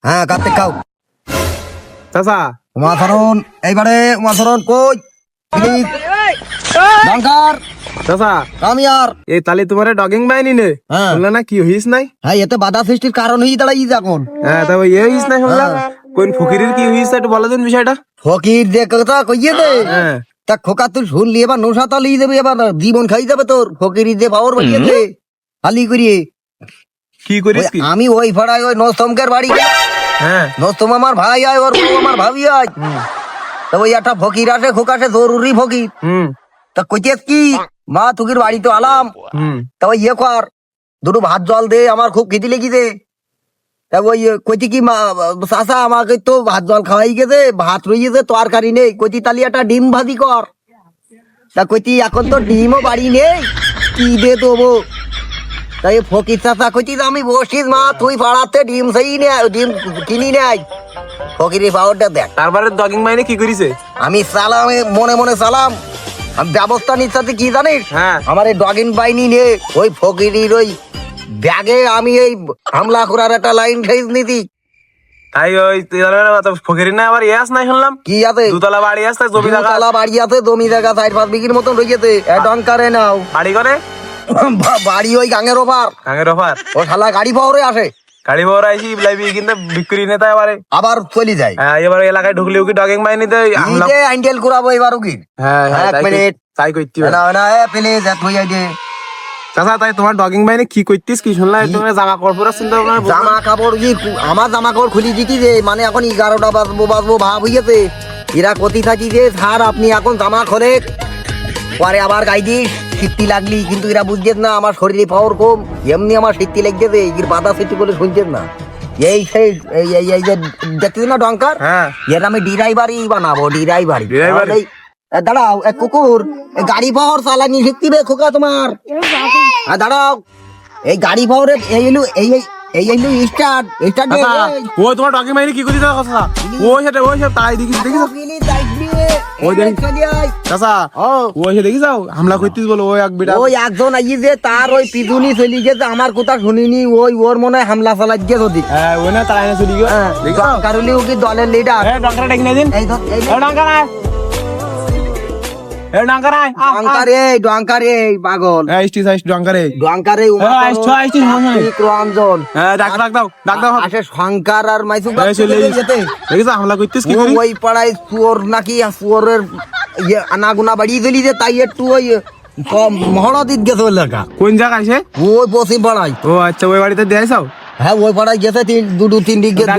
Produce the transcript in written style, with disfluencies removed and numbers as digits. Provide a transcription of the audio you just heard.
হ্যাঁ কার্তিক খাও। চাচা উমাচরণ এইবারে উমাচরণ কই প্লিজ ডাঙ্কার চাচা আমি আর এই তাহলে তোমার ডগিং বাইনি নে হ্যাঁ। শুনলে না কি হইস নাই? হ্যাঁ এতে বাধা সৃষ্টির কারণ হয়ে দাঁড়াই এখন হ্যাঁ তবে এ হইস নাই শুনলাম। কোন ফকিরের কি হইস একটু বলো দিন বিষয়টা। ফকির যে কথা কইয়ে দে হ্যাঁ তা খোকা তুই শুনলি এবার নৌসাতা লিয়ে যাবে এবার জীবন খাই যাবে তোর ফকিরি যে পাওয়ার বাড়িয়েছে হালি করিয়ে কি করিস কি? আমি ওই ভাড়ায় ওই নস্তমকের বাড়ি হ্যাঁ নস্তম আমার ভাই আয় ওর বউ আমার ভাবি আয় তা ওই একটা ফকির আসে খোকাসে জরুরি ফকির হুম তা কইতেস কি মা তুকির বাড়ি তো আলাম হুম তা ওই ইয়ে কর দুটো ভাত জল দে আমার খুব খিদি লেগেছে তা ওই কইতি কি মা চাষা আমাকে তো ভাত জল খাওয়াই গেছে ভাত রইয়েছে তরকারি নেই কইতি তালি একটা ডিম ভাজি কর তা কইতি এখন তো ডিমও বাড়ি নেই কি দে দেবো তাই ফকির চাষা কইতি আমি বসিস মা তুই পাড়াতে ডিম সেই নে ডিম কিনি নাই ফকিরি পাওয়ারটা দেখ তারপরে ডগিং বাইনে কি করিছে? আমি সালাম মনে মনে সালাম আমি ব্যবস্থা নিচ্ছি কি জানিস হ্যাঁ আমার এই ডগিন বাইনি নিয়ে ওই ফকিরির ওই ব্যাগে আমি এই হামলা করার একটা লাইন খেয়ে নিতি তাই ওই ফকিরি না আবার ইয়াস নাই শুনলাম কি আছে দুতলা বাড়ি আসতে জমি জায়গা দুতলা বাড়ি আছে জমি জায়গা 4-5 বিঘির মতন রয়েছে ডঙ্কারে নাও বাড়ি করে বাড়ি ওই গাঙের ওপার কাঙের অফার ও শালা গাড়ি পাওয়ারে আসে গাড়ি ভোর আইসি লাইবি কিন্তু বিক্রি নেতা এবারে আবার চলে যায় এবার এলাকায় ঢুকলেও কি ডগিং বাইনিতে হামলা? নিজে আইন্ডেল করাবো এবার কি হ্যাঁ হ্যাঁ এক মিনিট তাই করতে না না এ প্লিজ এক হইয়া দে চাচা তাই তোমার ডগিং বাইনে কি করতিস কি শুনলাম তোমার জামা কাপড় পরা চিন্তা ভাবনা জামা কাপড় কি আমার জামা কাপড় খুলি দিতি যে মানে এখন 11টা বাজবো ভাব হইয়াছে এরা কতি থাকি যে স্যার আপনি এখন জামা খোলে পরে আবার গাই দিস শীতি লাগলি কিন্তু এরা বুঝছেন না আমার শরীরে পাওয়ার কম এমনি আমার শীতি লাগছে এর বাধা শীতি করে শুনছেন না এই সেই এই যে দেখছিস না ডঙ্কার হ্যাঁ এর আমি ড্রাইভারই বানাবো ড্রাইভারই ড্রাইভারি? দাঁড়াও এক কুকুর এই গাড়ি পাওয়ার চালানি শিখতিবে খোকা তোমার দাঁড়াও এই গাড়ি পাওয়ারে এই এলু এই স্টার্ট স্টার্ট ও তোমার ডগিং বাইনে কি করতিস কথা ওই সেটা তাই দেখিস ওই দেখি চাচা ওই সে দেখিস হামলা করতিস বলো ওই এক বিটা ওই একজন আই যে তার ওই পিছুনি চলি গেছে আমার কথা শুনিনি ওই ওর মনে হয় হামলা চালাই গেছে ওদিক হ্যাঁ ওই না তাই না চলি গো দেখিস কারুলি ও কি দলের লিডার এ ডঙ্কারা ডেকে নিয়ে দিন এই ধর এই এ ডঙ্কারা এ ডঙ্কারা ডঙ্কারে পাগল এ স্টি সাইজ ডঙ্কারে ডঙ্কারে রঞ্জন হ্যাঁ ডাক দাও আসে শঙ্কর আর মাইসু দেখিস হামলা করতিস কি করি ওই পাড়ায় শুয়োর নাকি শুয়োরের আনাগুনা বাড়িয়ে দিলি যে তাই একটু ওই মহড়া দিত গেছে ওই লেখা কোন জায়গায় সে? ওই পশ্চিম পাড়ায় ও আচ্ছা ওই বাড়িতে দেয়াইছাও? হ্যাঁ ওই পাড়ায় গেছে দুটো তিন দিক